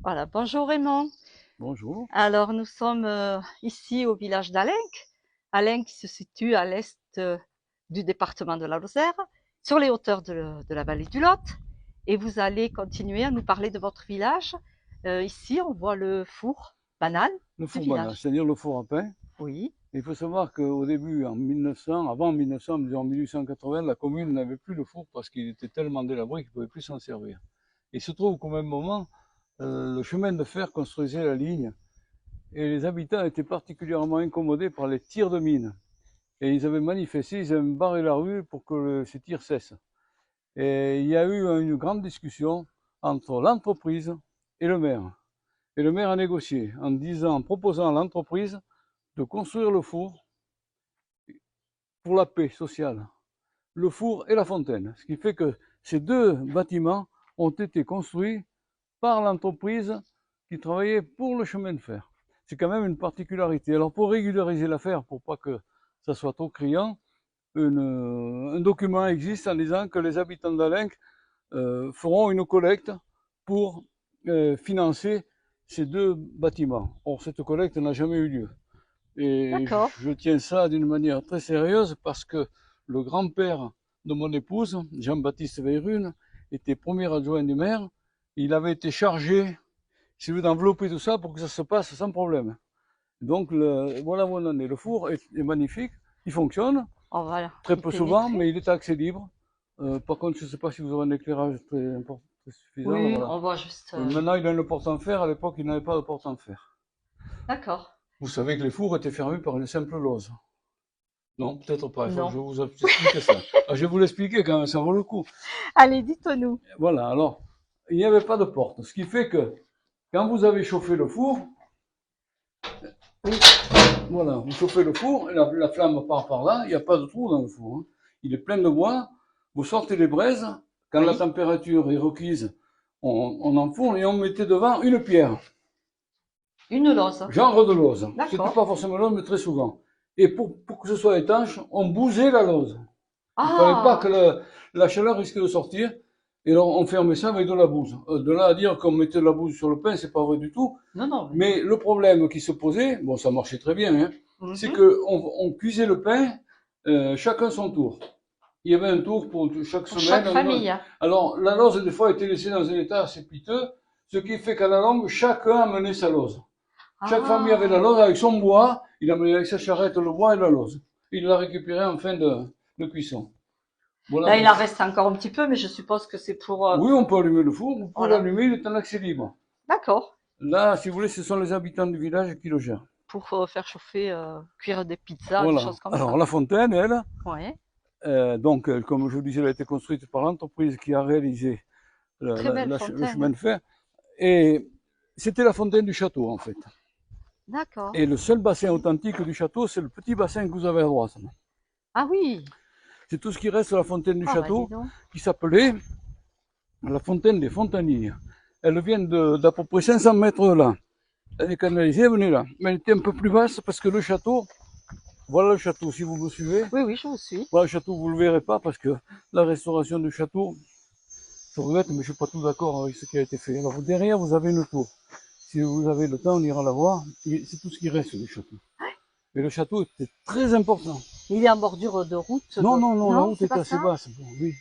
Voilà, bonjour Raymond. Bonjour. Alors nous sommes ici au village d'Alenc. Alenc qui se situe à l'est du département de la Lozère, sur les hauteurs de la vallée du Lot. Et vous allez continuer à nous parler de votre village. Ici, on voit le four banal Le du four banal, village. c'est-à-dire le four à pain. Oui, Il faut savoir qu'au début, en 1900, avant 1900, disons en 1880, la commune n'avait plus le four parce qu'il était tellement délabré qu'il ne pouvait plus s'en servir. Il se trouve qu'au même moment, le chemin de fer construisait la ligne et les habitants étaient particulièrement incommodés par les tirs de mine. Et ils avaient manifesté, ils avaient barré la rue pour que ces tirs cessent. Et il y a eu une grande discussion entre l'entreprise et le maire. Et le maire a négocié en disant, en proposant à l'entreprise de construire le four pour la paix sociale, le four et la fontaine. Ce qui fait que ces deux bâtiments ont été construits par l'entreprise qui travaillait pour le chemin de fer. C'est quand même une particularité. Alors pour régulariser l'affaire, pour pas que ça soit trop criant, un document existe en disant que les habitants d'Alenc feront une collecte pour financer ces deux bâtiments. Or, cette collecte n'a jamais eu lieu. Et d'accord. je tiens ça d'une manière très sérieuse parce que le grand-père de mon épouse, Jean-Baptiste Veyrune, était premier adjoint du maire. Il avait été chargé, si vous voulez, d'envelopper tout ça pour que ça se passe sans problème. Donc voilà où on en est. Le four est magnifique, il fonctionne, On va très y peu souvent, pénétrer. mais il est à accès libre. Par contre, je ne sais pas si vous aurez un éclairage très, important, très suffisant. Là, Oui, voilà. on voit juste. Maintenant, il a une porte en fer. À l'époque, il n'avait pas de porte en fer. D'accord. Vous savez que les fours étaient fermés par une simple lose. Non, peut-être pas. Il faut que Non. je vous explique ça. Ah, je vais vous l'expliquer quand même, ça vaut le coup. Allez, dites-nous. Voilà, alors, il n'y avait pas de porte. Ce qui fait que quand vous avez chauffé le four, Oui. voilà, vous chauffez le four, et la flamme part par là, il n'y a pas de trou dans le four, hein. Il est plein de bois, vous sortez les braises, quand la Oui. température est requise, on enfourne et on mettait devant une pierre, Une lose. genre de lose. C'était D'accord. pas forcément lose, mais très souvent. Et pour que ce soit étanche, on bousait la lose. Il fallait pas que Ah, la chaleur risque de sortir. Et alors, on fermait ça avec de la bouse. De là à dire qu'on mettait de la bouse sur le pain, c'est pas vrai du tout. non, non, mais. Mais le problème qui se posait, bon, ça marchait très bien, hein, c'est Mhm. que on cuisait le pain chacun son tour. Il y avait un tour pour chaque Pour chaque semaine. famille. Alors, la lose, des fois, était laissée dans un état assez piteux, ce qui fait qu'à la longue, chacun amenait sa lose. Chaque famille avait la Ah, lose avec son bois, il amenait avec sa charrette le bois et la lose. Il la récupérait en fin de cuisson. Voilà là, il pour. en reste encore un petit peu, mais je suppose que c'est pour, Oui, on peut allumer le four, vous pouvez voilà. l'allumer, il est en accès libre. D'accord. Là, si vous voulez, ce sont les habitants du village qui le gèrent. Pour faire chauffer, cuire des pizzas, des Voilà. choses comme Alors, ça. la fontaine, elle, Ouais. donc, comme je vous disais, elle a été construite par l'entreprise qui a réalisé Très belle le chemin fontaine. de fer. Et c'était la fontaine du château, en fait. D'accord. Et le seul bassin authentique du château, c'est le petit bassin que vous avez à droite. Ah oui. C'est tout ce qui reste de la fontaine du Ah bah dis château, donc. qui s'appelait la fontaine des Fontanilles. Elle vient d'à peu près 500 mètres de là. Elle est canalisée, elle venait là. Mais elle était un peu plus basse parce que le château, voilà le château, si vous me suivez. Oui, oui, je vous suis. Voilà le château, vous ne le verrez pas parce que la restauration du château, je regrette, mais je ne suis pas tout d'accord avec ce qui a été fait. Alors derrière, vous avez une tour. Si vous avez le temps, on ira la voir. C'est tout ce qui reste du château. Mais le château était très important. Il est en bordure de route. Non, non, non, la Non, route c'est est pas assez ça? basse. Bon, oui.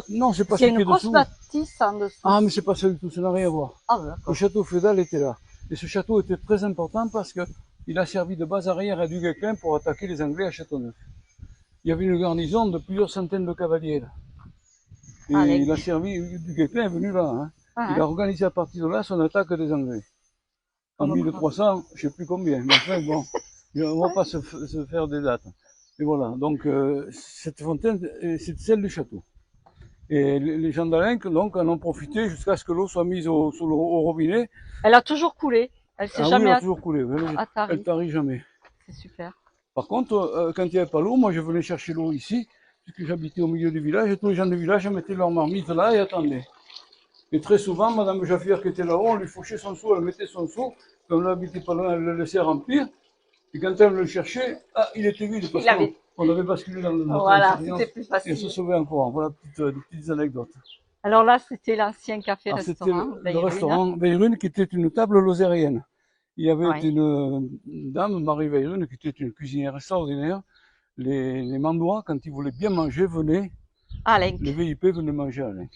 Non, c'est pas Parce qu'il ce y a qui une est grosse dessous. bâtisse en dessous. Ah, mais c'est pas ça du tout, ça n'a rien à voir. Ah bah, Le d'accord. château féodal était là. Et ce château était très important parce que il a servi de base arrière à Du Guesclin pour attaquer les Anglais à Châteauneuf. Il y avait une garnison de plusieurs centaines de cavaliers là. Ah, Et il a servi, Du Guesclin est venu là, hein. ah, Il hein, a organisé à partir de là son attaque des Anglais. En comme quoi. 1300, je ne sais plus combien, mais enfin bon, on ne va Ouais. pas se faire des dates. Et voilà, donc cette fontaine, c'est celle du château. Et les gens d'Alenc donc, en ont profité jusqu'à ce que l'eau soit mise au robinet. Elle a toujours coulé. Elle s'est Ah oui, elle jamais a toujours coulé, elle attarie. tarit jamais. C'est super. Par contre, quand il n'y avait pas l'eau, moi je venais chercher l'eau ici, puisque j'habitais au milieu du village, et tous les gens du village mettaient leur marmite là et attendaient. Et très souvent, Madame Jaffier qui était là-haut, on lui fauchait son seau, elle mettait son seau, comme on n'habitait pas loin, elle le laissait remplir, et quand elle le cherchait, ah, il était vide, parce Il avait. qu'on avait basculé dans notre Voilà, expérience, c'était plus et on se facile. sauvait encore. Voilà des petites anecdotes. Alors là, c'était l'ancien Alors c'était café-restaurant, le Veyrune. restaurant Veyrune qui était une table lozérienne. Il y avait Oui. une dame, Marie Veyrune, qui était une cuisinière extraordinaire. Les Mandois, quand ils voulaient bien manger, venaient, Ah, les Lenk. VIP venaient manger à Lens.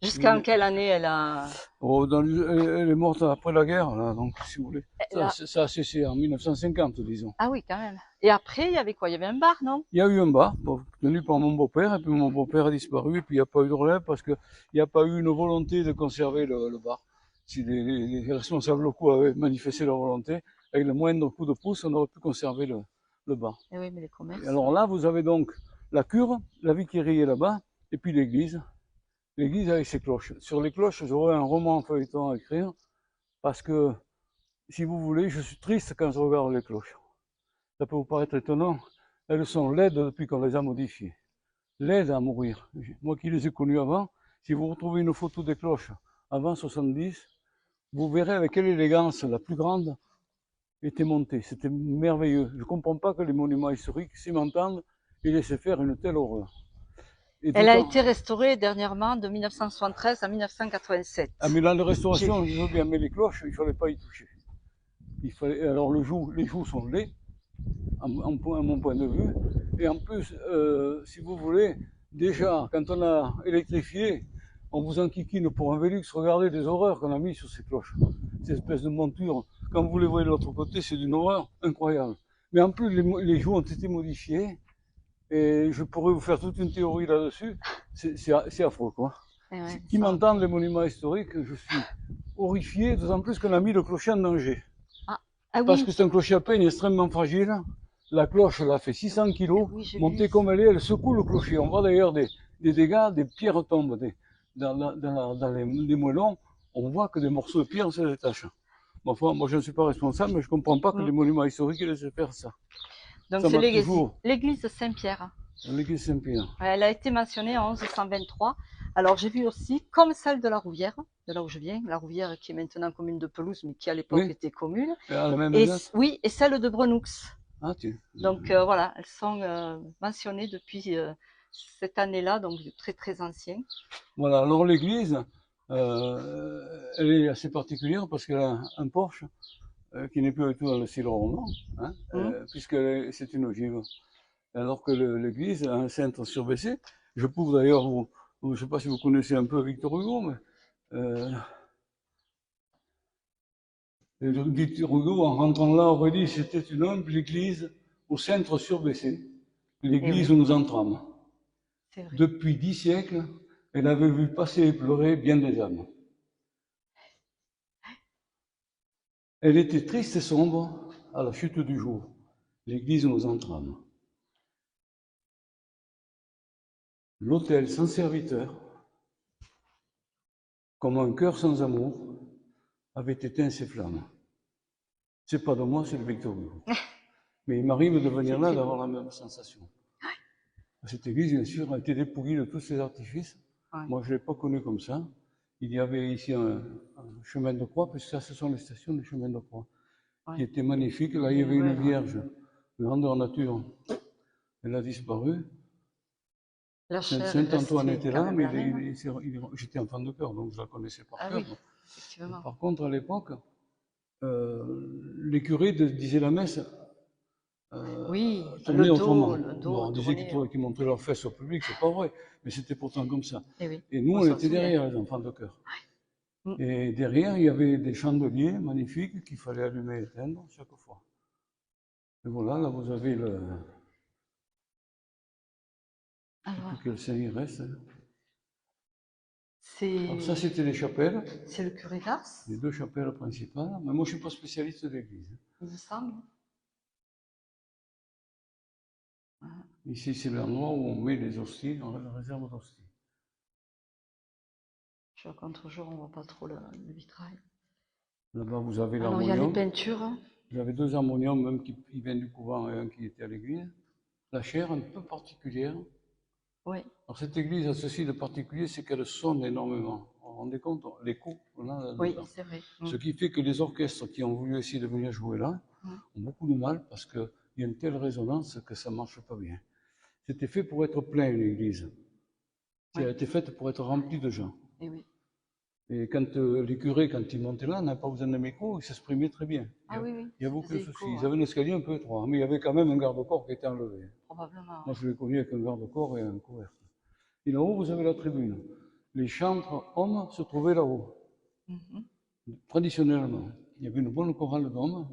Jusqu'en quelle année elle a... Oh, elle est morte après la guerre, là, donc si vous voulez. elle a- Ça a cessé en 1950, disons. Ah oui, quand même. Et après, il y avait quoi? Il y avait un bar, non? Il y a eu un bar, tenu par mon beau-père, et puis mon beau-père a disparu, et puis il n'y a pas eu de relève parce qu'il n'y a pas eu une volonté de conserver le bar. Si les responsables locaux avaient manifesté leur volonté, avec le moindre coup de pouce, on aurait pu conserver le bar. Eh oui, mais les Et commerces... alors là, vous avez donc la cure, la vicaillerie est là-bas, et puis l'église. L'église avec ses cloches. Sur les cloches, j'aurais un roman en feuilleton à écrire, parce que, si vous voulez, je suis triste quand je regarde les cloches. Ça peut vous paraître étonnant. Elles sont laides depuis qu'on les a modifiées. Laides à mourir. Moi qui les ai connues avant, si vous retrouvez une photo des cloches avant 70, vous verrez avec quelle élégance la plus grande était montée. C'était merveilleux. Je ne comprends pas que les monuments historiques s'y m'entendent et laissent faire une telle horreur. Et Elle a d'autant, été restaurée dernièrement de 1973 à 1987. ah mais là, la J'ai restauration, je veux vu. bien, mais les cloches, il ne fallait pas y toucher. Alors les joues sont laids, à mon point de vue. Et en plus, si vous voulez, déjà, quand on a électrifié, on vous enquiquine pour un Vélux. Regardez les horreurs qu'on a mis sur ces cloches. Ces espèces de montures. Quand vous les voyez de l'autre côté, c'est d'une horreur incroyable. Mais en plus, les joues ont été modifiées. Et je pourrais vous faire toute une théorie là-dessus. C'est affreux, quoi. Eh ouais, Qui ça... m'entendent les monuments historiques, je suis horrifié, d'autant plus qu'on a mis le clocher en danger. Ah, ah Parce oui, que c'est un clocher à peine extrêmement fragile. La cloche, elle a fait 600 kilos. oui, j'ai Montée vu comme ça. elle est, elle secoue le clocher. On voit d'ailleurs des dégâts, des pierres tombent dans les moellons. On voit que des morceaux de pierre se détachent. Bon, enfin, moi, je ne suis pas responsable, mais je ne comprends pas que Mm. les monuments historiques laissent faire ça. Donc Ça c'est m'a toujours... l'église de Saint-Pierre. L'église Saint-Pierre. Elle a été mentionnée en 1123. Alors j'ai vu aussi, comme celle de la Rouvière, de là où je viens, la Rouvière qui est maintenant commune de Pelouse, mais qui à l'époque Oui, était commune. à la même Et date. oui, et celle de Brenoux. Ah, tiens. Donc voilà, elles sont mentionnées depuis cette année-là, donc très très ancien. Voilà, alors l'église, elle est assez particulière parce qu'elle a un porche qui n'est plus du tout dans le style roman, hein, puisque c'est une ogive. Alors que l'église a un cintre surbaissé. Je prouve d'ailleurs, je ne sais pas si vous connaissez un peu Victor Hugo, mais Victor Hugo, en rentrant là, aurait dit c'était une humble église au cintre surbaissé. Et L'église oui, où nous entrâmes. c'est vrai. Depuis 10 siècles, elle avait vu passer et pleurer bien des âmes. Elle était triste et sombre à la chute du jour. L'église où nous entrâmes. L'autel sans serviteur, comme un cœur sans amour, avait éteint ses flammes. C'est pas de moi, c'est de Victor Hugo. Mais il m'arrive de venir là d'avoir la même sensation. Cette église, bien sûr, a été dépouillée de tous ses artifices. Ouais. Moi, je ne l'ai pas connue comme ça. Il y avait ici un chemin de croix, puisque ça, ce sont les stations du chemin de croix, qui Ouais. était magnifique. Là, il y avait une vierge, grandeur nature. Elle a disparu. Saint-Antoine était là, mais j'étais enfant de cœur, donc je la connaissais par cœur. Oui, effectivement. Par contre, à l'époque, les curés disaient la messe Oui, tournée autrement. le dos Bon, on disait tourné. qu'ils montraient leurs fesses au public, c'est pas vrai, mais c'était pourtant comme ça. Oui, Et nous, on on s'en était souvient. derrière, les enfants de cœur. Mm. Et derrière, il y avait des chandeliers magnifiques qu'il fallait allumer et éteindre chaque fois. Et voilà, là, vous avez le... Je ne sais plus quel saint il reste. Alors ça, c'était les chapelles. C'est le curé d'Ars, Les deux chapelles principales. Mais moi, je ne suis pas spécialiste de l'église. il me semble. Ici, c'est l'endroit où on met les hosties, on a la réserve d'hosties. Je vois contre-jour, on ne voit pas trop le vitrail. Là-bas, vous avez Alors, il y a les l'harmonium. peintures. Vous avez deux harmoniums, même qui viennent du couvent et un qui était à l'église. La chair, un peu particulière. Oui. Alors, cette église a ceci de particulier, c'est qu'elle sonne énormément. Vous vous rendez compte, l'écho, on a là-dedans. Oui, c'est vrai. Ce qui fait que les orchestres qui ont voulu essayer de venir jouer là ont beaucoup de mal parce qu'il y a une telle résonance que ça ne marche pas bien. C'était fait pour être plein, une église. qui a été faite pour être remplie de gens. Et oui. Et quand les curés, quand ils montaient là, n'avaient pas besoin de micro, ils s'exprimaient très bien. Ah oui, oui. Il y a beaucoup de Écho, soucis. Ils avaient un escalier un peu étroit, mais il y avait quand même un garde-corps qui était enlevé. Probablement. Moi, je l'ai connu avec un garde-corps et un couvercle. Et là-haut, vous avez la tribune. Les chantres hommes se trouvaient là-haut. Traditionnellement. Il y avait une bonne chorale d'hommes.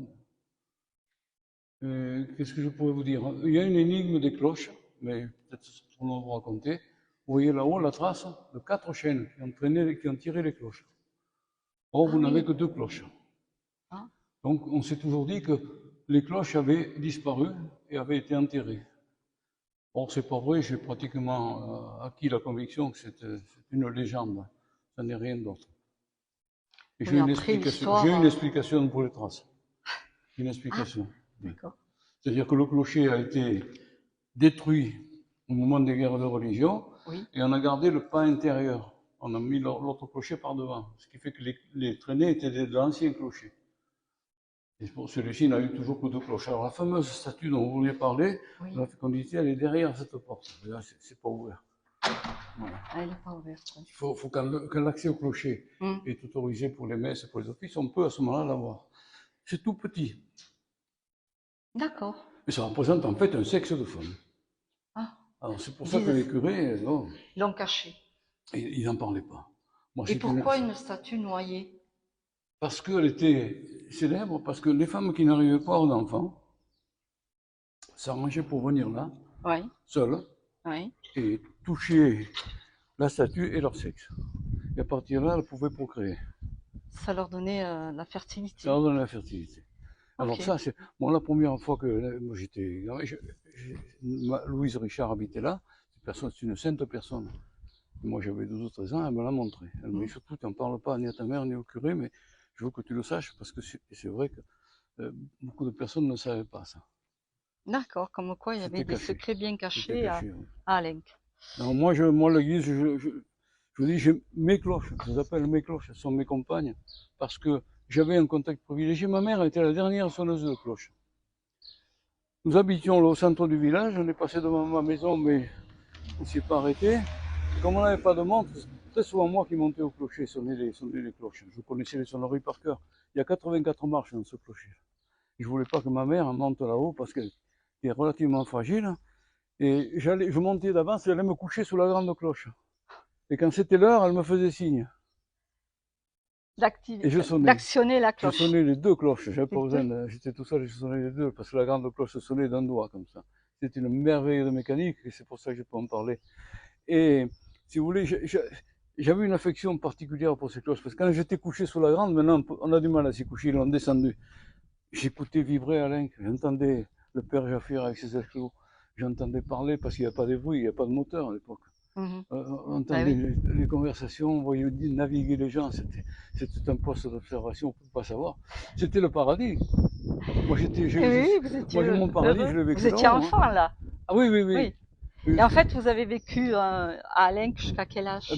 Qu'est-ce que je pourrais vous dire? Il y a une énigme des cloches, mais peut-être pour nous vous raconter. Vous voyez là-haut la trace de 4 chaînes qui ont tiré les cloches. Or, vous n'avez que 2 cloches. Ah. Donc, on s'est toujours dit que les cloches avaient disparu et avaient été enterrées. Or, c'est pas vrai, j'ai pratiquement acquis la conviction que c'est une légende. Ça n'est rien d'autre. Et j'ai une explication pour les traces. Une explication. D'accord. C'est-à-dire que le clocher a été détruit au moment des guerres de religion, et on a gardé le pas intérieur. On a mis l'autre clocher par devant, ce qui fait que les traînées étaient de l'ancien clocher. Et pour celui-ci, il n'a eu toujours que 2 cloches. Alors la fameuse statue dont vous vouliez parler, la fécondité, elle est derrière cette porte. Là, c'est pas ouvert. Voilà. Elle n'est pas ouverte. Il faut quand l'accès au clocher est autorisé pour les messes et pour les offices, on peut à ce moment-là l'avoir. C'est tout petit. D'accord. Mais ça représente en fait un sexe de femme. Ah. Alors c'est pour ça que les curés, ils l'ont caché. Ils n'en parlaient pas. Moi, et pourquoi une statue noyée? Parce qu'elle était célèbre, parce que les femmes qui n'arrivaient pas aux enfants s'arrangeaient pour venir là, seules, et toucher la statue et leur sexe. Et à partir de là, elles pouvaient procréer. Ça leur donnait la fertilité. Ça leur donnait la fertilité. Alors ça, c'est moi la première fois que moi j'étais, Louise Richard habitait là. C'est une sainte personne. Moi j'avais 12 ou 13 ans, elle me l'a montré. Elle m'a dit surtout, tu n'en parles pas ni à ta mère ni au curé, mais je veux que tu le saches parce que c'est vrai que beaucoup de personnes ne savaient pas ça. D'accord, comme quoi il y avait des secrets bien cachés à Alenc. Alors moi l'église, je vous dis, j'ai mes cloches, je les appelle mes cloches, elles sont mes compagnes, parce que j'avais un contact privilégié. Ma mère était la dernière sonneuse de cloche. Nous habitions au centre du village, on est passé devant ma maison, mais on ne s'est pas arrêté. Comme on n'avait pas de montre, très souvent moi qui montais au clocher, sonner les cloches. Je connaissais les sonneries par cœur. Il y a 84 marches dans ce clocher. Je ne voulais pas que ma mère monte là-haut parce qu'elle est relativement fragile. Et je montais d'avance, j'allais me coucher sous la grande cloche. Et quand c'était l'heure, elle me faisait signe. D'actionner la cloche. Je sonnais les 2 cloches. J'étais tout seul et je sonnais les 2 parce que la grande cloche sonnait d'un doigt comme ça. C'était une merveille de mécanique et c'est pour ça que je peux en parler. Et si vous voulez, j'avais une affection particulière pour ces cloches parce que quand j'étais couché sous la grande, maintenant on a du mal à s'y coucher, ils l'ont descendu. J'écoutais vibrer Alain, j'entendais le père Jaffir avec ses éclos, j'entendais parler parce qu'il n'y a pas de bruit, il n'y a pas de moteur à l'époque. On entendait les conversations, on voyait naviguer les gens, c'était un poste d'observation, on ne peut pas savoir. C'était le paradis. Moi, mon paradis, je l'ai vécu. Vous étiez enfant là. Ah oui. Et en fait, vous avez vécu à Alenc jusqu'à quel âge?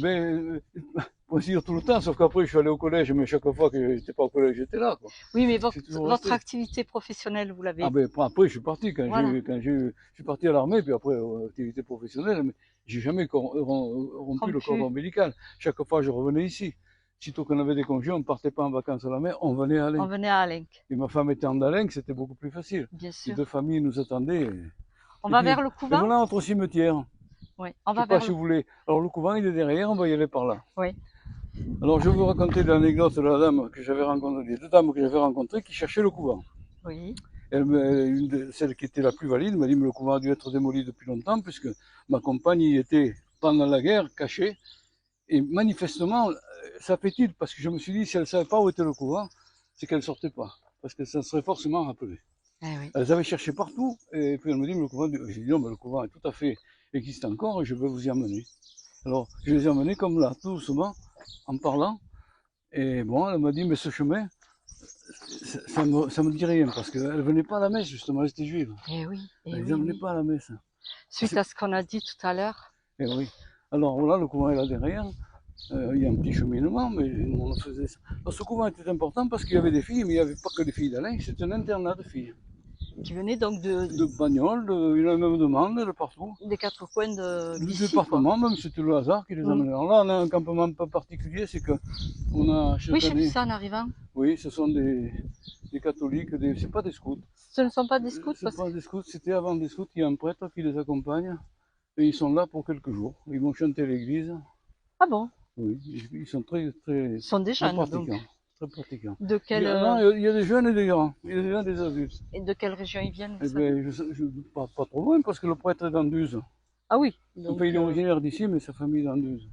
Pour dire tout le temps, sauf qu'après je suis allé au collège, mais chaque fois que je n'étais pas au collège, j'étais là. Quoi. Oui, mais votre activité professionnelle, vous l'avez... Après, je suis parti, quand je suis parti à l'armée, puis après, activité professionnelle, mais j'ai jamais rompu le cordon ombilical. Chaque fois, je revenais ici. Sitôt qu'on avait des congés, on ne partait pas en vacances à la mer, on venait à Alenc. On venait à Alenc. Et ma femme étant d'Alenc, c'était beaucoup plus facile. Bien sûr. Les 2 familles nous attendaient. On va vers le couvent? Voilà notre cimetière. Oui, on va vers. Je sais pas si vous voulez. Alors le couvent, il est derrière, on va y aller par là. Oui. Alors je vais vous raconter l'anecdote de la dame que j'avais rencontrée, les 2 dames que j'avais rencontrées qui cherchaient le couvent. Oui. Celle qui était la plus valide m'a dit que le couvent a dû être démoli depuis longtemps puisque ma compagne y était pendant la guerre, cachée. Et manifestement, ça fait tilt parce que je me suis dit si elle ne savait pas où était le couvent, c'est qu'elle ne sortait pas. Parce que ça serait forcément rappelé. Oui. Elles avaient cherché partout, et puis elle me dit, mais le couvent, j'ai dit non, mais le couvent est tout à fait existe encore et je vais vous y emmener. Alors, je les ai emmenés comme là, tout doucement, en parlant, et bon, elle m'a dit, mais ce chemin, ça me dit rien, parce qu'elle ne venait pas à la messe, justement, elle était juive. Eh oui. Elle ne venait pas à la messe. Suite à ce qu'on a dit tout à l'heure. Eh oui. Alors voilà, le couvent est là derrière. Il y a un petit cheminement, mais on faisait ça. Alors, ce couvent était important parce qu'il y avait des filles, mais il n'y avait pas que des filles d'Alain, c'était un internat de filles. qui venaient donc De Bagnoles, il y en a même de Mende, de partout. des quatre coins Du d'ici, quoi. département, même c'était le hasard qui les amenait. Alors là, on a un campement un peu particulier, c'est que on a chaque Oui, j'ai vu année. ça en arrivant. Oui, ce sont des catholiques, c'est pas des scouts. Ce ne sont pas des scouts C'est parce pas des scouts, c'était avant des scouts, il y a un prêtre qui les accompagne. Et ils sont là pour quelques jours. Ils vont chanter à l'église. Ah bon? Oui, ils sont très, très, Ils sont des très jeunes, donc. pratiquants. Très pratiquants. De Il y, quelle, il y a des jeunes et des grands. Il y a des jeunes et des adultes. et de quelle région ils viennent, Eh vous savez? ben, pas trop loin parce que le prêtre est d'Anduze. Ah oui, donc, Enfin, il est originaire d'ici, mais sa famille est d'Anduze.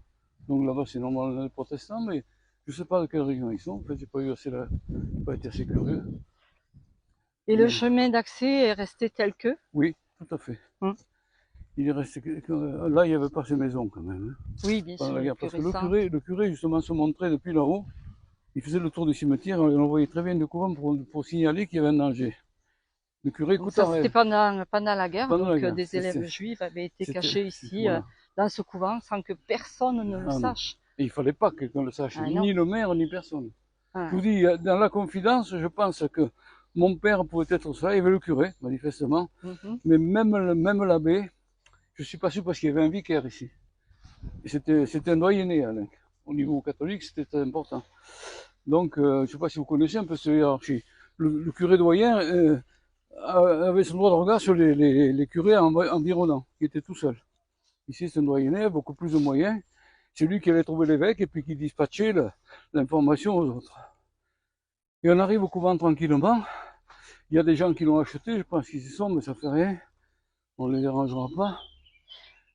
Donc là-bas, c'est normalement les protestants, mais je ne sais pas de quelle région ils sont. En fait, j'ai pas été assez curieux. et le Mais- chemin d'accès est resté tel que? Oui, tout à fait. Hum. Il est resté là, il n'y avait pas ces maisons quand même. Oui, bien Pendant sûr, la le guerre, plus parce que récent. le curé justement se montrait depuis là-haut. Il faisait le tour du cimetière et on voyait très bien du couvent pour signaler qu'il y avait un danger. Le curé Donc ça, c'était Coutaret, pendant la guerre, pendant la donc guerre. des élèves juifs avaient été C'était- cachés ici, voilà. dans ce couvent, sans que personne ne le Ah non. sache. Et il fallait pas que quelqu'un le sache, Ah non. ni le maire, ni personne. Ah. Je vous dis, dans la confidence, je pense que mon père pouvait être ça, il y avait le curé, manifestement, Mhm. mais même l'abbé, je suis pas sûr parce qu'il y avait un vicaire ici. Et c'était un doyenné, Alain. Au niveau catholique, c'était très important. Donc, je sais pas si vous connaissez un peu cette hiérarchie. Le curé doyen avait son droit de regard sur les curés environnants, qui étaient tout seuls. Ici, c'est un doyenné, beaucoup plus de moyens. C'est lui qui allait trouver l'évêque et puis qui dispatchait l'information aux autres. Et on arrive au couvent tranquillement. Il y a des gens qui l'ont acheté, je pense qu'ils y sont, mais ça fait rien. On ne les dérangera pas.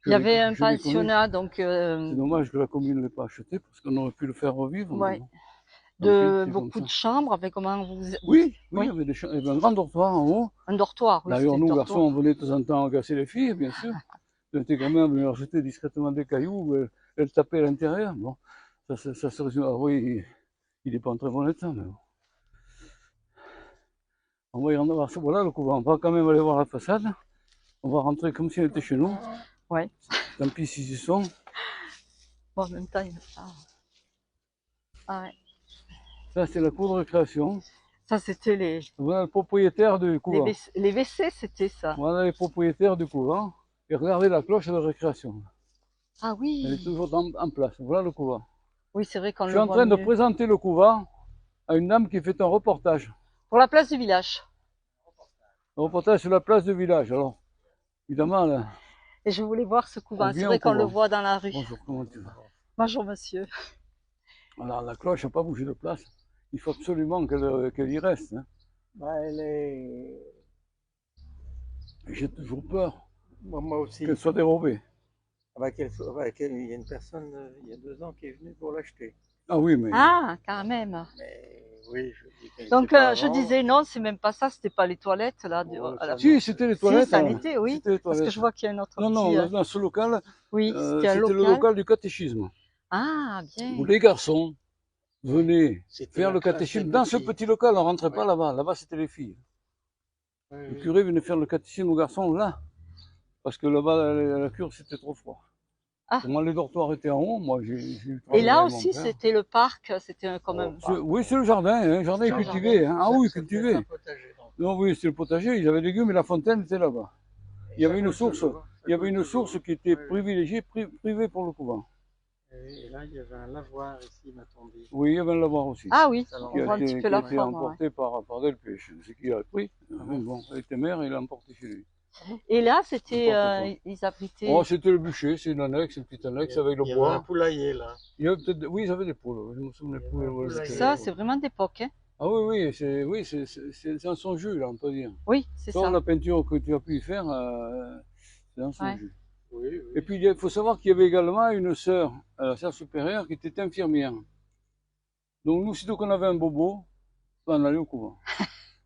Il y avait un Je les connais. pensionnat, donc, C'est dommage que la commune ne l'ait pas acheté, parce qu'on aurait pu le faire revivre. mais ouais, bon. de c'est beaucoup comme de ça. chambres, avec comment vous... Oui, il Oui. y avait il y avait un grand dortoir en haut. Un dortoir, oui, D'ailleurs, c'était nous, le garçons, dortoir. on venait de temps en temps agacer les filles, bien sûr. On était quand même leur jeter discrètement des cailloux, elles tapaient à l'intérieur. Bon, ça se résume. Ah oui, il n'est pas en très bon état, mais bon. On va y en avoir. Voilà le couvent. On va quand même aller voir la façade. On va rentrer comme si on était chez nous. Ouais. Tant pis s'ils y sont. Bon, en même temps, il y a... Ah ouais. Ça, c'est la cour de récréation. Ça, c'était les Voilà le propriétaire du couvent. les WC, c'était ça. Voilà les propriétaires du couvent. Et regardez la cloche de récréation. Ah oui. Elle est toujours en place. Voilà le couvent. Oui, c'est vrai qu'on Je le suis en voit train de mieux. présenter le couvent à une dame qui fait un reportage. Pour la place du village. Un reportage sur la place du village. Alors, évidemment, là. Et je voulais voir ce couvent. On C'est vient vrai au qu'on le couvent. voit dans la rue. Bonjour, comment tu vas? Bonjour, monsieur. Alors, la cloche n'a pas bougé de place. Il faut absolument qu'elle y reste. Hein. Bah, elle est. J'ai toujours peur Moi aussi. qu'elle soit dérobée. Il y a une personne, il y a 2 ans, qui est venue pour l'acheter. Ah oui, mais. Ah, quand même. Mais oui, je dis qu'elle Donc, était pas je avant. disais non, c'est même pas ça. C'était pas les toilettes là. Ouais, à la- Si, c'était les Si, toilettes. ça hein. l'était, oui. C'était les Parce que toilettes. je vois qu'il y a un autre Non, non, petit. dans ce local, Oui, c'était un c'était le local. local du catéchisme. Ah, bien. Où les garçons venaient C'était faire la le classe catéchisme des dans ce petits. petit local. On rentrait pas Ouais. là-bas. Là-bas, c'était les filles. Oui, Le oui. curé venait faire le catéchisme aux garçons là. Parce que là-bas, la cure, c'était trop froid. Ah. Comment les dortoirs étaient en haut, moi, j'ai eu Et là travaillé avec aussi, mon père. c'était le parc. C'était comme un. Oui, c'est le jardin. Hein. Le jardin est Le cultivé. Hein. Ah oui, C'était cultivé. un potager, donc. Non, oui, c'était le potager. Ils avaient des légumes et la fontaine était là-bas. Il y Ça avait une coule source. toujours, ça Il y avait coule une toujours. source qui était Oui, oui. privilégiée, privée pour le couvent. Et là, il y avait un lavoir ici, m'a-t-on dit. Oui, il y avait un lavoir aussi. Ah oui, Ça on Qui a voit un été, petit qui peu a la été forme. Ouais. emporté par Delpech. C'est qui l'a pris. Mais bon, il était maire et il l'a emporté chez lui. Et là, c'était, N'importe ils abritaient. Oh, c'était le bûcher, c'est une annexe, une petite annexe avec le Il y avait un bois. poulailler là. Il y avait peut-être, oui, ils avaient des poules. Je me souviens des poules. un ouais, poulailler. c'était- Ça, c'est vraiment d'époque. Hein. Ah oui, c'est dans son jus, là, on peut dire. Oui, c'est Comme ça. la peinture que tu as pu y faire, c'est dans son Ouais. jus. Oui, oui. Et puis, il faut savoir qu'il y avait également une sœur, la sœur supérieure, qui était infirmière. Donc, nous, sitôt qu'on avait un bobo, ben, on allait au couvent.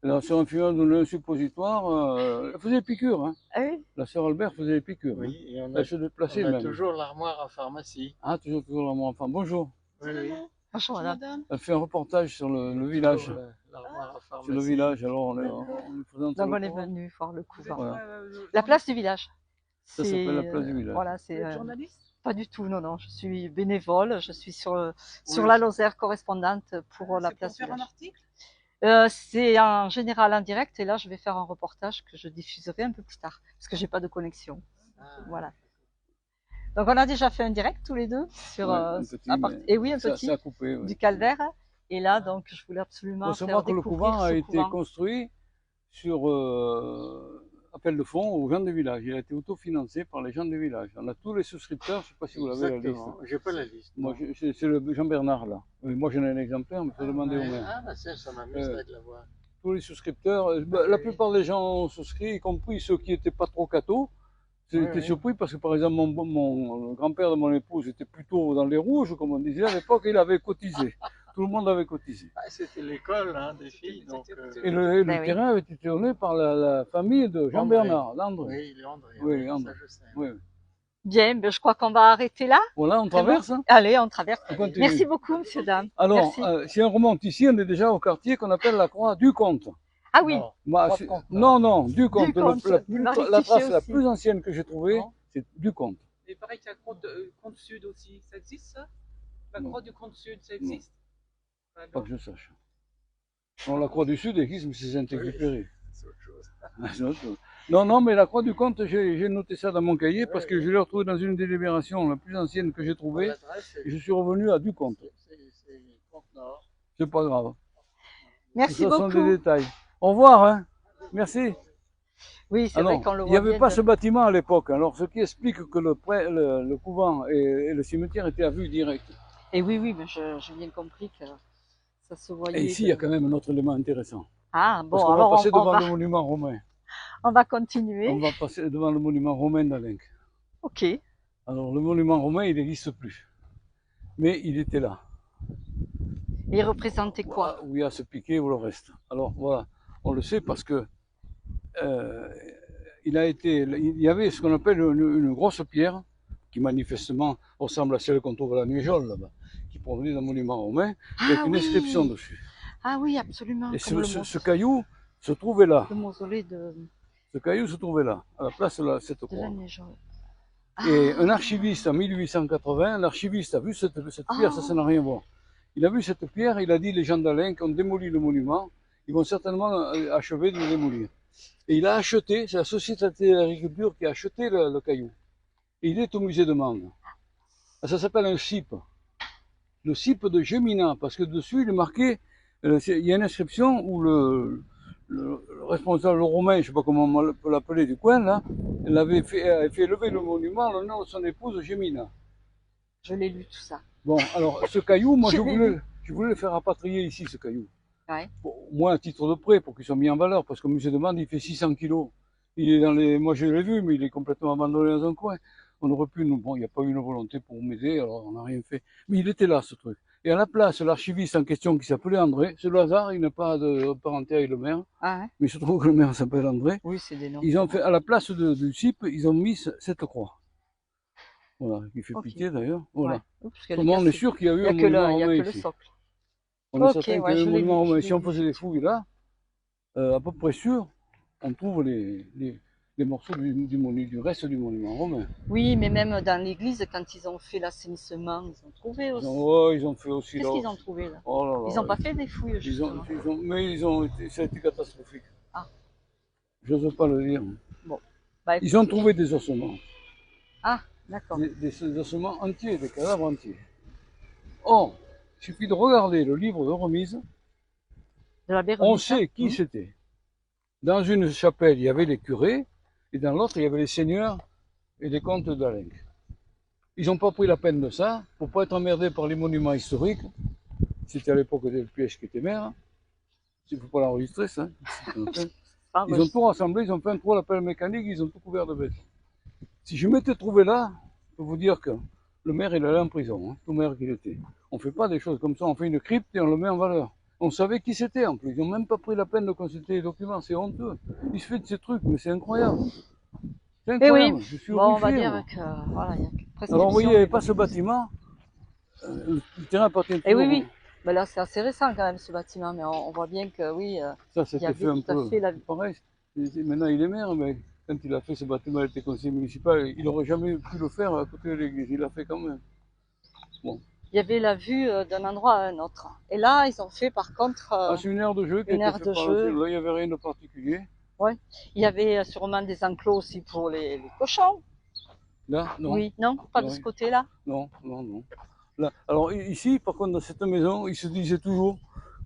Et la sœur infirmière donnait un suppositoire, elle faisait des piqûres. Hein. Ah oui. La sœur Albert faisait des piqûres. Hein. Oui, et Elle se déplaçait on a même. toujours l'armoire à pharmacie. Ah, toujours la mon enfant. Bonjour. Oui, oui. Bonjour, madame. Elle fait un reportage sur le village. Toujours l'armoire à pharmacie. Sur le village, alors on lui présente Donc, le on est couvent. venu voir le couvent. Voilà. La place du village. Ça s'appelle la place du village. Voilà, c'est. Journaliste? Pas du tout, non, non. Je suis bénévole. Je suis sur Oui. la Lozère correspondante pour la C'est place pour du faire un village. article? C'est en général en direct et là, je vais faire un reportage que je diffuserai un peu plus tard parce que j'ai pas de connexion. Ah, Voilà. Donc on a déjà fait un direct tous les deux sur Ouais, un petit, et oui un ça petit a coupé. Ouais. du calvaire. Et là donc je voulais absolument Faut faire savoir que le découvrir couvent a ce été couvent. construit sur appel de fonds aux gens des villages. Il a été autofinancé par les gens des villages. On a tous les souscripteurs, je ne sais pas si vous l'avez la liste. exactement. J'ai pas la liste. Moi, non. c'est le Jean-Bernard là. Moi j'en ai un exemplaire, mais il faut demander au maire. Ah, bah ça m'amuserait de l'avoir. Tous les souscripteurs, la plupart des gens ont souscrit, y compris ceux qui n'étaient pas trop cathos. J'étais Oui. surpris parce que par exemple le grand-père de mon épouse était plutôt dans les rouges, comme on disait à l'époque, il avait cotisé. Tout le monde avait cotisé. Ah, c'était l'école hein, des filles. Donc, Et le Ben oui. terrain avait été donné par la famille de Jean-Bernard, d'André. oui, il est André. Oui, oui, André. ça je sais. Oui. Bien, ben je crois qu'on va arrêter là. Voilà, on traverse. Hein. Allez, on traverse. On continue. Merci beaucoup, monsieur, dame. Alors, Merci. si on remonte ici, on est déjà au quartier qu'on appelle la Croix du Comte. Ah oui, Non, Bah, Croix de Comte, non, du Comte. Comte, La trace la aussi. plus ancienne que j'ai trouvée, Non. c'est du Comte. Et pareil qu'il y a Compte Sud aussi, ça existe ça? La Non. croix du Compte Sud, ça existe? Ah, Pas non. que je sache. Non, la Croix du Sud existe, mais c'est Saint-Exupéry. c'est autre chose. C'est autre chose. Non, mais la Croix du Comte, j'ai noté ça dans mon cahier parce que je l'ai retrouvé dans une des libérations la plus ancienne que j'ai trouvée. L'adresse, Et je suis revenu à du Comte. c'est Comte Nord. C'est pas grave. Merci Tout ça sont beaucoup. des détails. Au revoir, hein. Merci. Oui, c'est vrai qu'on le il voit n'y avait bien pas de- ce bâtiment à l'époque, alors ce qui explique que le couvent et le cimetière étaient à vue directe. Et oui, mais j'ai bien compris que ça se voyait. Et ici, il y a quand même un autre élément intéressant. Ah, bon, Parce qu'on va alors passer on devant va, le monument romain. on va continuer. On va passer devant le monument romain d'Alenc. Ok. Alors, le monument romain, il n'existe plus. Mais il était là. Et il représentait quoi? Où il y a ce piquet ou le reste. Alors, voilà. On le sait parce que il y avait ce qu'on appelle une grosse pierre qui manifestement ressemble à celle qu'on trouve à la Nuéjole là-bas, qui provenait d'un monument romain avec Ah une oui. inscription dessus. Ah oui, absolument. Et Comme ce caillou se trouvait là. le mausolée de Ce caillou se trouvait là, à la place de cette la croix. Neige. Et un archiviste en 1880, l'archiviste a vu cette pierre, ça n'a rien à voir. Il a vu cette pierre, il a dit les gens d'Alenc ont démoli le monument, ils vont certainement achever de le démolir. Et il a acheté, c'est la Société d'agriculture qui a acheté le caillou. Et il est au musée de Mende. Ça s'appelle un cipe. Le cipe de Gemina, parce que dessus il est marqué, il y a une inscription où le responsable romain, je ne sais pas comment on peut l'appeler du coin là, il avait fait lever le monument en l'honneur de son épouse Gemina. Je l'ai lu tout ça. Bon, alors ce caillou, moi Je je voulais le faire rapatrier ici, ce caillou. Ouais. Bon, moi, à titre de prêt, pour qu'il soit mis en valeur, parce que le musée de Mende, il fait 600 kilos. Il est dans les, moi je l'ai vu, mais il est complètement abandonné dans un coin. On aurait pu, bon, il n'y a pas eu une volonté pour m'aider, alors on n'a rien fait. Mais il était là, ce truc. Et à la place, l'archiviste en question, qui s'appelait André, c'est le hasard, il n'a pas de parenté avec le maire, Ah, hein? mais il se trouve que le maire s'appelle André. Oui, c'est des noms. Ils ont fait, à la place du cipe, ils ont mis cette croix. Voilà, qui fait Ok. pitié d'ailleurs. Voilà. Ouais. Oui, parce qu'elle Comment on est cassée. sûr qu'il y a eu Il un n'y a monument il y a romain que le ici. socle. On est Ok, certain qu'il y ouais, a eu je un l'ai monument vu, romain. je Si l'ai on vu. faisait des fouilles là, à peu près sûr, on trouve les morceaux du reste du monument romain. Oui, mais même dans l'église, quand ils ont fait l'assainissement, ils ont trouvé aussi. Ils ont fait aussi Qu'est-ce là. qu'ils ont trouvé là? Oh là là, Ils n'ont pas fait des fouilles, justement. mais ça a été catastrophique. Ah. J'ose pas le dire. Bah, Ils ont trouvé des ossements. Ah, d'accord. Des ossements entiers, des cadavres entiers. Or, il suffit de regarder le livre de remise, De la Bérénice, on sait qui hein? c'était. Dans une chapelle, il y avait les curés, et dans l'autre, il y avait les seigneurs et les comtes d'Alenc. Ils n'ont pas pris la peine de ça, pour pas être emmerdés par les monuments historiques. C'était à l'époque de Piège qui était maire. Il ne faut pas l'enregistrer, ça. Ah, Ils ouais. ont tout rassemblé, ils ont fait un trou à la pelle mécanique, ils ont tout couvert de bêtes. Si je m'étais trouvé là, je peux vous dire que le maire, il allait en prison, hein, tout maire qu'il était. On ne fait pas des choses comme ça, on fait une crypte et on le met en valeur. On savait qui c'était en plus, ils n'ont même pas pris la peine de consulter les documents, c'est honteux. Il se fait de ces trucs, mais c'est incroyable. C'est Eh incroyable, oui, je suis bon, on va horrifié, dire moi. que voilà, il y a prescription. Alors vous voyez, il n'y avait pas mais ce bâtiment, le terrain appartient Eh oui, toujours- oui. Ben là, c'est assez récent quand même ce bâtiment, mais on voit bien que oui, Ça, il y c'était avait fait un tout à peu fait la... pareil. Maintenant, il est maire, mais quand il a fait ce bâtiment, il était conseiller municipal, il n'aurait jamais pu le faire à côté de l'église. Il l'a fait quand même. Bon. il y avait la vue d'un endroit à un autre. Et là, ils ont fait par contre, Ah, c'est une aire de jeu qui a une été aire faite de par jeu. là, il n'y avait rien de particulier. Il y avait sûrement des enclos aussi pour les cochons. Là, non. Oui, non, pas de Non. ce côté-là. Non, non, non. Là, alors ici, par contre, dans cette maison, il se disait toujours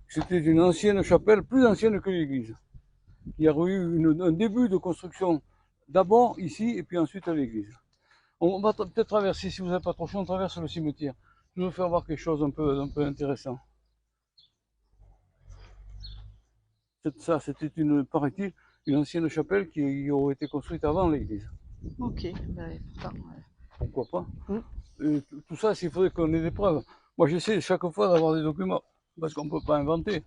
que c'était une ancienne chapelle, plus ancienne que l'église. Il y a eu un début de construction, d'abord ici et puis ensuite à l'église. On va peut-être traverser, si vous n'avez pas trop chaud, on traverse le cimetière. Je vais vous faire voir quelque chose un peu intéressant. Ça, c'était paraît-il, une ancienne chapelle qui aurait été construite avant l'église. Ok, ben, pourtant, Pourquoi pas? Mm. Tout ça, s'il faudrait qu'on ait des preuves. Moi, j'essaie chaque fois d'avoir des documents, parce qu'on ne peut pas inventer.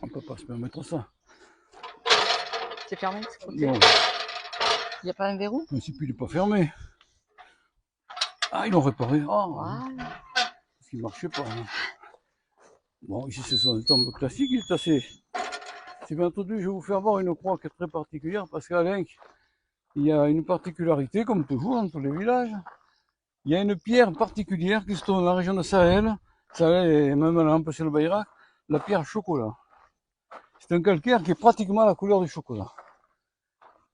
On ne peut pas se permettre ça. c'est fermé de ce côté. Non, Il n'y a pas un verrou? le principe, il n'est pas fermé. Ah, ils l'ont réparé. Ah, Voilà. parce qu'il ne marchait pas. Hein. Bon, ici, ce sont des tombes classiques. Il est assez. C'est bien entendu, je vais vous faire voir une croix qui est très particulière, parce qu'à Lenk, il y a une particularité, comme toujours dans tous les villages. Il y a une pierre particulière qui se trouve dans la région de Sahel. Sahel et même un peu sur le Bayrak, la pierre chocolat. C'est un calcaire qui est pratiquement la couleur du chocolat.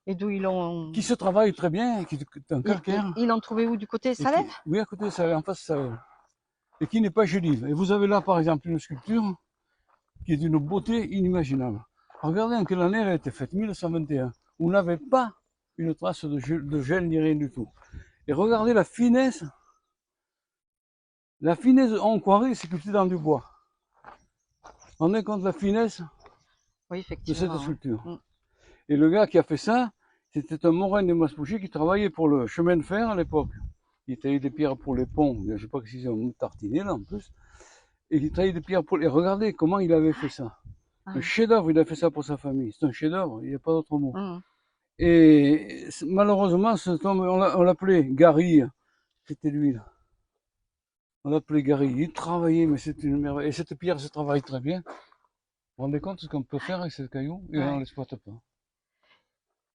Et d'où ils l'ont. Qui se travaille très bien, qui est un calcaire. Ils l'ont trouvé où? Du côté Et qui- Salem? Oui, à côté de Sahel, en face de Sahel. Et qui n'est pas gélive. Et vous avez là, par exemple, une sculpture qui est d'une beauté inimaginable. Regardez en quelle année elle a été faite, 1921. Vous n'avez pas une trace de gel ni rien du tout. Et regardez la finesse. La finesse, on croirait, c'est sculpté dans du bois. On est compte la finesse Oui, de effectivement. cette sculpture. Mm. Et le gars qui a fait ça, c'était un morin de Maspouchi qui travaillait pour le chemin de fer à l'époque. Il taillait des pierres pour les ponts, je ne sais pas s'ils ont tartiné là en plus. Et il taillait des pierres pour les. Regardez comment il avait fait ça. Ah Un oui. chef-d'œuvre, il a fait ça pour sa famille. C'est un chef-d'œuvre, il n'y a pas d'autre mot. Mm. Et malheureusement, cet homme, on l'appelait Gary. C'était lui là. On l'appelait Gary. Il travaillait, mais c'était une merveille. Et cette pierre se travaille très bien. Vous vous rendez compte de ce qu'on peut faire avec cette caillou? Et Ouais. on ne l'exploite pas.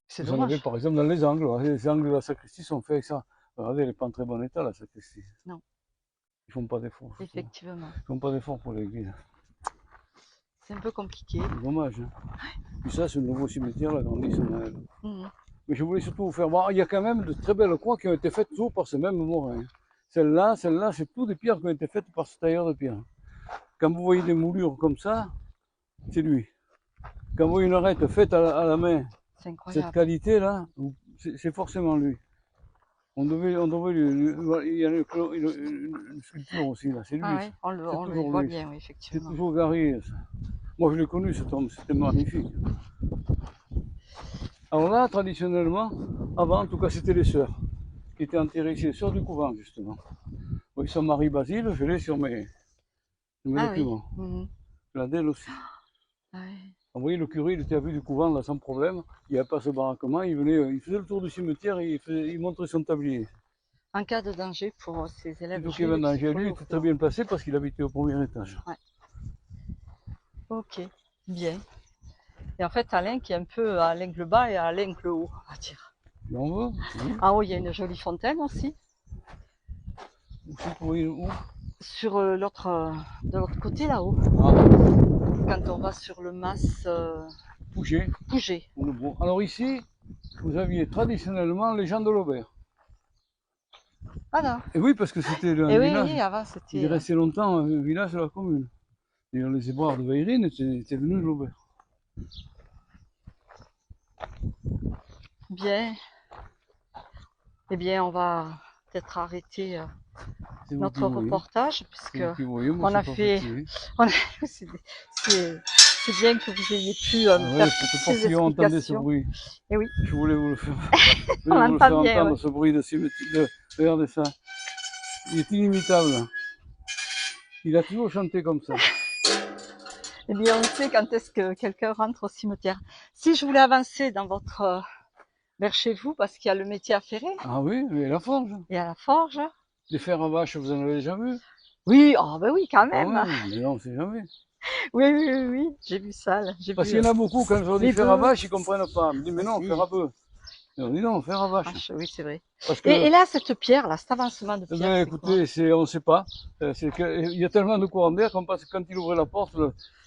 C'est Vous en avez dommage. par exemple dans les angles. Les angles de la sacristie sont faits avec ça. Regardez, elle n'est pas en très bon état la sacristie. Non. Ils font pas d'efforts. justement. Effectivement. Ils font pas d'efforts pour l'église. C'est un peu compliqué. C'est dommage. Hein. Puis ça, c'est le nouveau cimetière, la grandisse Naël. Mm. Mais je voulais surtout vous faire voir, il y a quand même de très belles croix qui ont été faites toujours par ce même morin. Celle-là, c'est tout des pierres qui ont été faites par ce tailleur de pierre. Quand vous voyez des moulures comme ça, c'est lui. Quand vous voyez une arête faite à la main, C'est cette incroyable. qualité-là, c'est forcément lui. On devait il y a une sculpture aussi là, c'est lui. Ah ouais, on le toujours voit lui. bien, oui, C'est effectivement. toujours Gary. Ça. Moi, je l'ai connu cet homme, c'était magnifique. Alors là, traditionnellement, avant, en tout cas, c'était les sœurs qui étaient enterrées ici, les sœurs du couvent, justement. Oui, son mari Basile, je l'ai sur mes Ah oui. documents. Mhm. La d'elle aussi. Ah ouais. Vous voyez, le curé, il était à vue du couvent, là, sans problème. Il n'y avait pas ce baraquement. Il venait, il faisait le tour du cimetière et il montrait son tablier. En cas de danger pour ses élèves. Donc, il y avait un danger. Lui, il était très bien placé parce qu'il habitait au premier étage. Ok, bien. Et en fait, Alain qui est un peu à l'angle bas et à l'angle haut, on va dire. Et on va. Oui. En haut, il y a une jolie fontaine aussi. Où c'est que vous voyez où? Sur de l'autre côté là-haut. Ah, Quand on va sur le mas Pouget. Pouget. Alors ici, vous aviez traditionnellement les gens de l'Aubert. Voilà. Et oui, parce que c'était un Et oui, village. oui, avant Il est c'était. resté longtemps un village de la commune. D'ailleurs, les ébrards de Veyrine étaient venus de l'Aubert. Bien. Eh bien, on va peut-être arrêter C'est vous notre qui voyez. reportage, puisque C'est vous qui voyez. Moi, on je a suis pas fait- fatigué. c'est bien que vous ayez pu Ah me ouais, faire c'était toutes pour ces qu'ils entendent ce explications. bruit. Eh oui. Je voulais vous le faire. Je On voulais vous le l'entend faire bien, entendre, ouais. ce bruit de cimetière. Regardez ça. Il est inimitable. Il a toujours chanté comme ça. Eh bien, on sait quand est-ce que quelqu'un rentre au cimetière. Si je voulais avancer dans votre vers chez vous, parce qu'il y a le métier à ferrer, Ah oui, mais la forge. il y a la forge. Les fers à vache, vous en avez déjà vu? Oui, oh ben oui, quand Ah même. ouais, mais non, on sait jamais. Oui, oui, oui, oui, j'ai vu ça. Là. J'ai Parce vu, qu'il y en a beaucoup, quand je leur dis les fer à bœufs. vache, ils comprennent pas. Ils me disent, mais non, Si. fer à bœuf. Et on dit non, fer à vache. Oui, c'est vrai. Parce que, Et là, cette pierre, là, cet avancement de eh pierre, ben, c'est écoutez, on ne sait pas. Il y a tellement de courant d'air qu'on pense que quand il ouvrait la porte,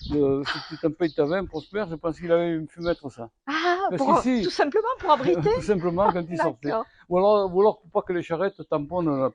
c'était un pays de vin prospère, je pense qu'il avait pu mettre ça. Ah, Parce qu'ici, tout simplement pour abriter? tout simplement quand il sortait. D'accord. Ou alors pour pas que les charrettes tamponnent